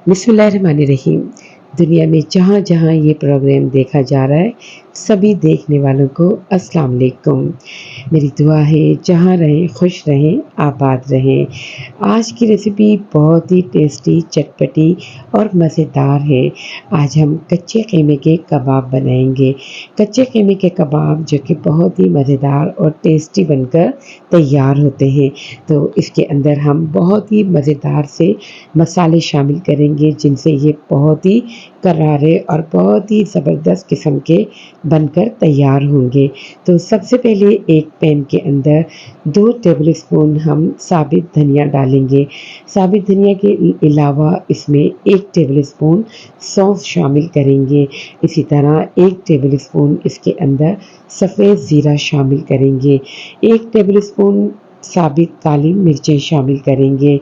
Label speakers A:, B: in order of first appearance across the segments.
A: बिस्मिल्लाहिर्रहमानिर्रहीम। दुनिया में जहाँ-जहाँ ये प्रोग्राम देखा जा रहा है, सभी देखने वालों को अस्सलाम वालेकुम। मेरी दुआ है जहाँ रहें, खुश रहें, आबाद रहें। आज की रेसिपी बहुत ही टेस्टी, चटपटी और मज़ेदार है। आज हम कच्चे क़ीमे के कबाब बनाएँगे। कच्चे क़ीमे के कबाब जो कि बहुत ही मज़ेदार और टेस्टी बनकर तैयार होते हैं। तो इसके अंदर हम बहुत ही मज़ेदार से मसाले शामिल करेंगे जिनसे ये बहुत ही करारे और बहुत ही ज़बरदस्त किस्म के बनकर तैयार होंगे। तो सबसे पहले एक पैन के अंदर 2 टेबलस्पून हम साबित धनिया डालेंगे। साबित धनिया के अलावा इसमें 1 टेबलस्पून सौंफ शामिल करेंगे। इसी तरह 1 टेबलस्पून इसके अंदर सफ़ेद ज़ीरा शामिल करेंगे। 1 टेबलस्पून साबित काली मिर्चें शामिल करेंगे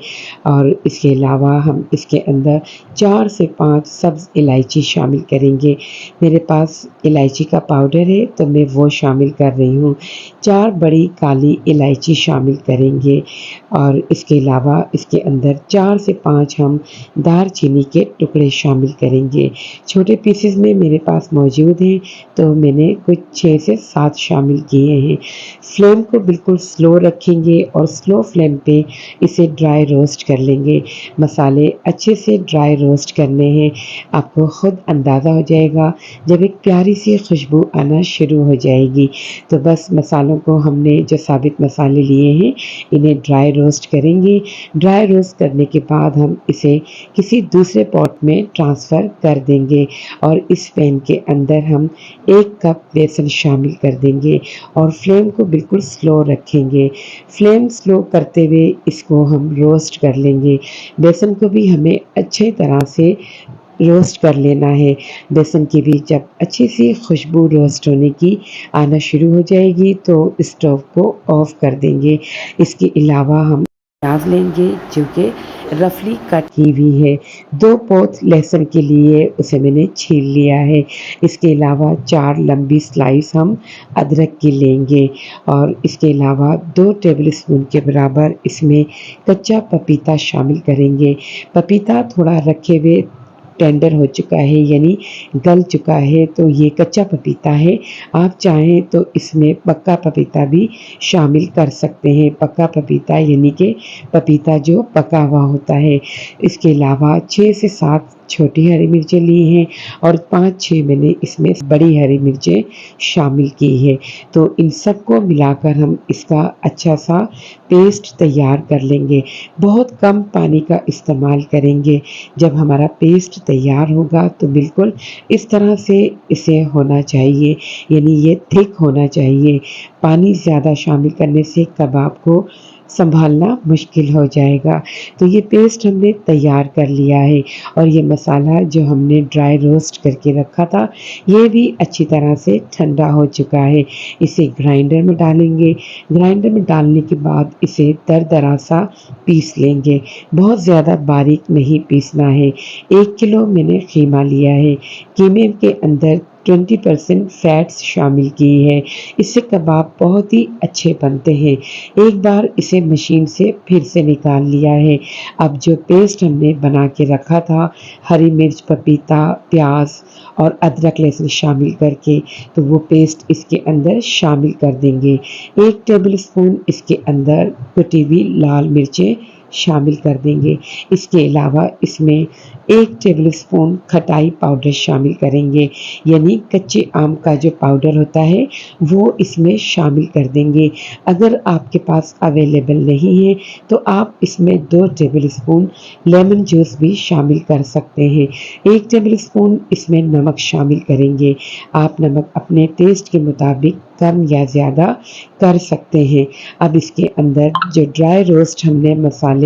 A: और इसके अलावा हम इसके अंदर 4 से 5 सब्ज़ इलायची शामिल करेंगे। मेरे पास इलायची का पाउडर है तो मैं वो शामिल कर रही हूँ। 4 बड़ी काली इलायची शामिल करेंगे और इसके अलावा इसके अंदर 4 से 5 हम दालचीनी के टुकड़े शामिल करेंगे। छोटे पीसेस में मेरे पास मौजूद हैं तो मैंने कुछ 6 से 7 शामिल किए हैं। फ्लेम को बिल्कुल स्लो रखेंगे और स्लो फ्लेम पे इसे ड्राई रोस्ट कर लेंगे। मसाले अच्छे से ड्राई रोस्ट करने हैं। आपको खुद अंदाज़ा हो जाएगा जब एक प्यारी सी खुशबू आना शुरू हो जाएगी तो बस मसालों को हमने जो साबित मसाले लिए हैं इन्हें ड्राई रोस्ट करेंगे। ड्राई रोस्ट करने के बाद हम इसे किसी दूसरे पॉट में ट्रांसफ़र कर देंगे और इस पैन के अंदर हम 1 कप बेसन शामिल कर देंगे और फ्लेम को बिल्कुल स्लो रखेंगे। फ्लेम स्लो करते हुए इसको हम रोस्ट कर लेंगे। बेसन को भी हमें अच्छी तरह से रोस्ट कर लेना है। बेसन की भी जब अच्छी सी खुशबू रोस्ट होने की आना शुरू हो जाएगी तो स्टोव को ऑफ़ कर देंगे। इसके अलावा हम प्याज लेंगे जो कि रफली कट की हुई है। 2 पोंथ लहसुन के लिए उसे मैंने छील लिया है। इसके अलावा 4 लंबी स्लाइस हम अदरक की लेंगे और इसके अलावा 2 टेबलस्पून के बराबर इसमें कच्चा पपीता शामिल करेंगे। पपीता थोड़ा रखे हुए टेंडर हो चुका है यानी गल चुका है तो ये कच्चा पपीता है। आप चाहें तो इसमें पक्का पपीता भी शामिल कर सकते हैं। पक्का पपीता यानी कि पपीता जो पका हुआ होता है। इसके अलावा 6 से 7 छोटी हरी मिर्चें ली हैं और 5-6 मैंने इसमें बड़ी हरी मिर्चें शामिल की है। तो इन सबको मिलाकर हम इसका अच्छा सा पेस्ट तैयार कर लेंगे। बहुत कम पानी का इस्तेमाल करेंगे। जब हमारा पेस्ट तैयार होगा तो बिल्कुल इस तरह से इसे होना चाहिए यानी ये थिक होना चाहिए। पानी ज़्यादा शामिल करने से कबाब को सँभालना मुश्किल हो जाएगा। तो ये पेस्ट हमने तैयार कर लिया है और ये मसाला जो हमने ड्राई रोस्ट करके रखा था ये भी अच्छी तरह से ठंडा हो चुका है। इसे ग्राइंडर में डालेंगे। ग्राइंडर में डालने के बाद इसे दरदरा सा पीस लेंगे। बहुत ज़्यादा बारीक नहीं पीसना है। 1 किलो मैंने कीमा लिया है। कीमे के अंदर 20% फैट्स शामिल की है। इससे कबाब बहुत ही अच्छे बनते हैं। एक बार इसे मशीन से फिर से निकाल लिया है। अब जो पेस्ट हमने बना के रखा था हरी मिर्च, पपीता, प्याज़ और अदरक लहसुन शामिल करके तो वो पेस्ट इसके अंदर शामिल कर देंगे। 1 टेबलस्पून इसके अंदर कुटी हुई लाल मिर्चें शामिल कर देंगे। इसके अलावा इसमें 1 टेबलस्पून खटाई पाउडर शामिल करेंगे यानी कच्चे आम का जो पाउडर होता है वो इसमें शामिल कर देंगे। अगर आपके पास अवेलेबल नहीं है तो आप इसमें 2 टेबलस्पून लेमन जूस भी शामिल कर सकते हैं। 1 टेबलस्पून इसमें नमक शामिल करेंगे। आप नमक अपने टेस्ट के मुताबिक कम या ज़्यादा कर सकते हैं। अब इसके अंदर जो ड्राई रोस्ट हमने मसाले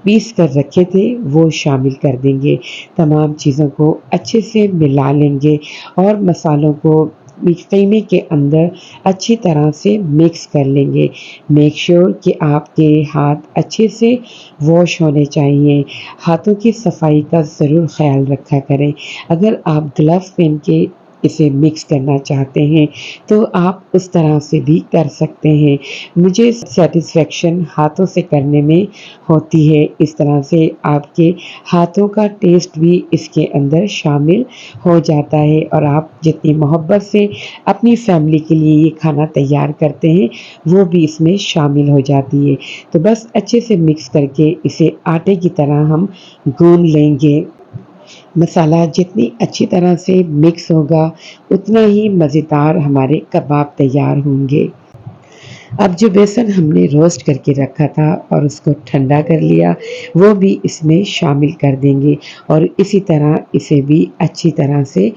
A: पीस कर रखे थे वो शामिल कर देंगे। तमाम चीज़ों को अच्छे से मिला लेंगे और मसालों को कीमे के अंदर अच्छी तरह से मिक्स कर लेंगे। मेक श्योर कि आपके हाथ अच्छे से वॉश होने चाहिए। हाथों की सफाई का ज़रूर ख़्याल रखा करें। अगर आप ग्लव्स पहन के इसे मिक्स करना चाहते हैं तो आप उस तरह से भी कर सकते हैं। मुझे सैटिस्फैक्शन हाथों से करने में होती है। इस तरह से आपके हाथों का टेस्ट भी इसके अंदर शामिल हो जाता है और आप जितनी मोहब्बत से अपनी फैमिली के लिए ये खाना तैयार करते हैं वो भी इसमें शामिल हो जाती है। तो बस अच्छे से मिक्स करके इसे आटे की तरह हम गूंद लेंगे। मसाला जितनी अच्छी तरह से मिक्स होगा उतना ही मज़ेदार हमारे कबाब तैयार होंगे। अब जो बेसन हमने रोस्ट करके रखा था और उसको ठंडा कर लिया वो भी इसमें शामिल कर देंगे और इसी तरह इसे भी अच्छी तरह से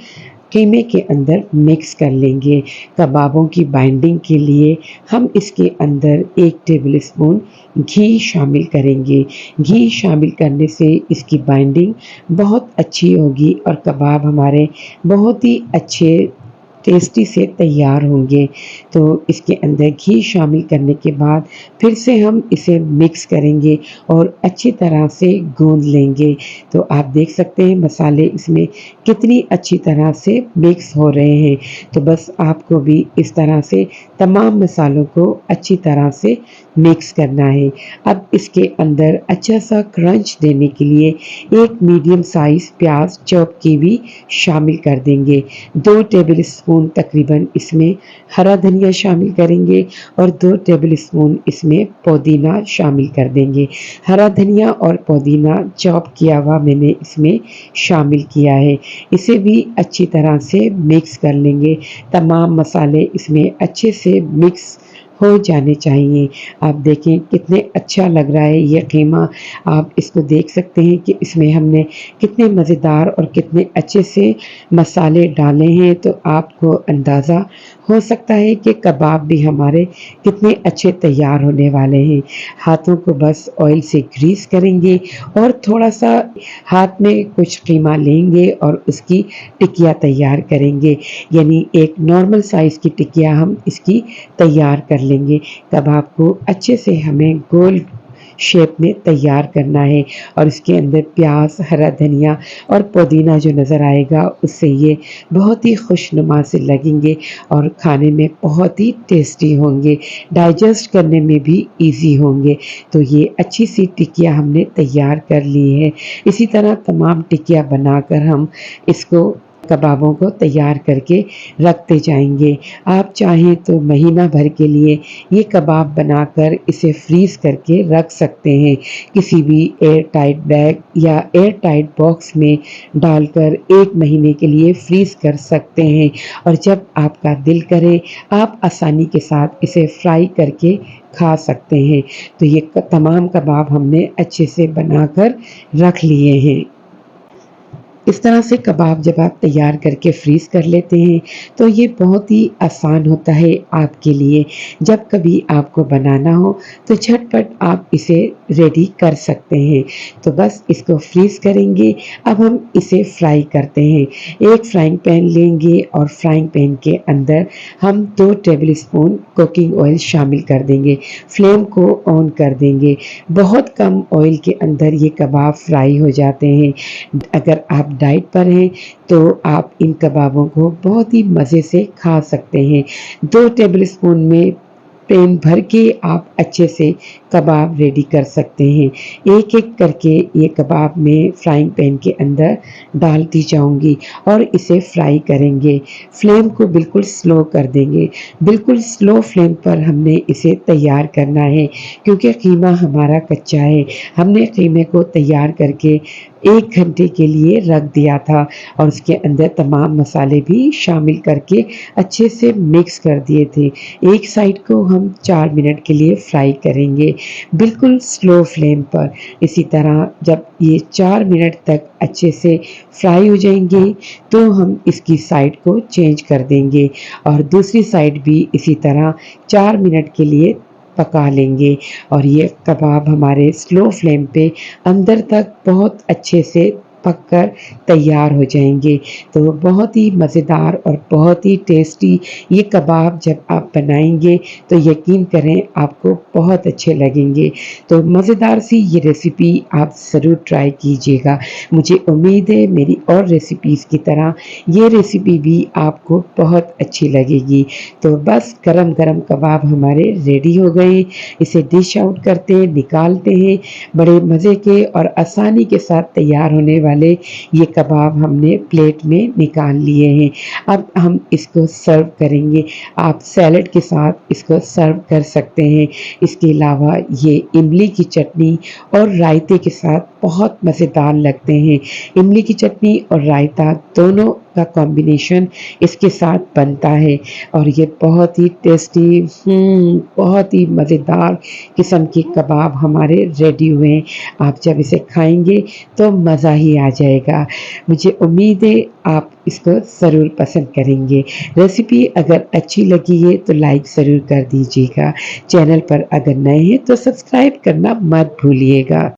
A: कीमे के अंदर मिक्स कर लेंगे। कबाबों की बाइंडिंग के लिए हम इसके अंदर 1 टेबल स्पून घी शामिल करेंगे। घी शामिल करने से इसकी बाइंडिंग बहुत अच्छी होगी और कबाब हमारे बहुत ही अच्छे टेस्टी से तैयार होंगे। तो इसके अंदर घी शामिल करने के बाद फिर से हम इसे मिक्स करेंगे और अच्छी तरह से गूंद लेंगे। तो आप देख सकते हैं मसाले इसमें कितनी अच्छी तरह से मिक्स हो रहे हैं। तो बस आपको भी इस तरह से तमाम मसालों को अच्छी तरह से मिक्स करना है। अब इसके अंदर अच्छा सा क्रंच देने के लिए 1 मीडियम साइज़ प्याज चॉप की भी शामिल कर देंगे। 2 टेबल स्पून तकरीबन इसमें हरा धनिया शामिल करेंगे और 2 टेबल स्पून इसमें पुदीना शामिल कर देंगे। हरा धनिया और पुदीना चॉप किया हुआ मैंने इसमें शामिल किया है। इसे भी अच्छी तरह से मिक्स कर लेंगे। तमाम मसाले इसमें अच्छे से मिक्स हो जाने चाहिए। आप देखें कितने अच्छा लग रहा है ये कीमा। आप इसको देख सकते हैं कि इसमें हमने कितने मज़ेदार और कितने अच्छे से मसाले डाले हैं। तो आपको अंदाज़ा हो सकता है कि कबाब भी हमारे कितने अच्छे तैयार होने वाले हैं। हाथों को बस ऑयल से ग्रीस करेंगे और थोड़ा-सा हाथ में कुछ कीमा लेंगे और उसकी टिकिया तैयार करेंगे। यानी एक नॉर्मल साइज़ की टिकिया हम इसकी तैयार कर लेंगे। कबाब को अच्छे से हमें गोल शेप में तैयार करना है और इसके अंदर प्याज, हरा धनिया और पुदीना जो नज़र आएगा उससे ये बहुत ही खुशनुमा से लगेंगे और खाने में बहुत ही टेस्टी होंगे, डाइजेस्ट करने में भी ईज़ी होंगे। तो ये अच्छी सी टिकिया हमने तैयार कर ली है। इसी तरह तमाम टिकिया बनाकर हम इसको कबाबों को तैयार करके रखते जाएँगे। आप चाहें तो महीना भर के लिए ये कबाब बनाकर इसे फ्रीज़ करके रख सकते हैं। किसी भी एयर टाइट बैग या एयर टाइट बॉक्स में डालकर 1 महीने के लिए फ्रीज़ कर सकते हैं और जब आपका दिल करे आप आसानी के साथ इसे फ्राई करके खा सकते हैं। तो ये तमाम कबाब हमने अच्छे से बनाकर रख लिए हैं। इस तरह से कबाब जब आप तैयार करके फ्रीज़ कर लेते हैं तो ये बहुत ही आसान होता है आपके लिए। जब कभी आपको बनाना हो तो झटपट आप इसे रेडी कर सकते हैं। तो बस इसको फ्रीज़ करेंगे। अब हम इसे फ्राई करते हैं। एक फ्राइंग पैन लेंगे और फ्राइंग पैन के अंदर हम 2 टेबल स्पून कुकिंग ऑयल शामिल कर देंगे। फ्लेम को ऑन कर देंगे। बहुत कम ऑयल के अंदर ये कबाब फ्राई हो जाते हैं। अगर आप डाइट पर हैं तो आप इन कबाबों को बहुत ही मज़े से खा सकते हैं। 2 टेबल स्पून में पैन भर के आप अच्छे से कबाब रेडी कर सकते हैं। एक-एक करके ये कबाब मैं फ्राइंग पैन के अंदर डालती जाऊँगी और इसे फ्राई करेंगे। फ्लेम को बिल्कुल स्लो कर देंगे। बिल्कुल स्लो फ्लेम पर हमने इसे तैयार करना है क्योंकि कीमा हमारा कच्चा है। हमने कीमे को तैयार करके 1 घंटे के लिए रख दिया था और उसके अंदर तमाम मसाले भी शामिल करके अच्छे से मिक्स कर दिए थे। एक साइड को हम 4 मिनट के लिए फ्राई करेंगे, बिल्कुल स्लो फ्लेम पर। इसी तरह जब ये 4 मिनट तक अच्छे से फ्राई हो जाएँगे तो हम इसकी साइड को चेंज कर देंगे और दूसरी साइड भी इसी तरह 4 मिनट के लिए पका लेंगे और ये कबाब हमारे स्लो फ्लेम पे अंदर तक बहुत अच्छे से पककर तैयार हो जाएँगे। तो बहुत ही मज़ेदार और बहुत ही टेस्टी ये कबाब जब आप बनाएँगे तो यकीन करें आपको बहुत अच्छे लगेंगे। तो मज़ेदार सी ये रेसिपी आप ज़रूर ट्राई कीजिएगा। मुझे उम्मीद है मेरी और रेसिपीज़ की तरह ये रेसिपी भी आपको बहुत अच्छी लगेगी। तो बस गरम-गरम कबाब हमारे रेडी हो गए। इसे डिश आउट करते हैं, निकालते हैं। बड़े मज़े के और आसानी के साथ तैयार होने वाले ये कबाब हमने प्लेट में निकाल लिए हैं। अब हम इसको सर्व करेंगे। आप सैलेड के साथ इसको सर्व कर सकते हैं। इसके अलावा ये इमली की चटनी और रायते के साथ बहुत मज़ेदार लगते हैं। इमली की चटनी और रायता दोनों का कॉम्बिनेशन इसके साथ बनता है और ये बहुत ही टेस्टी बहुत ही मज़ेदार किस्म के कबाब हमारे रेडी हुए हैं। आप जब इसे खाएँगे तो मज़ा ही आ जाएगा। मुझे उम्मीद है आप इसको ज़रूर पसंद करेंगे। रेसिपी अगर अच्छी लगी है तो लाइक ज़रूर कर दीजिएगा। चैनल पर अगर नए हैं तो सब्सक्राइब करना मत भूलिएगा।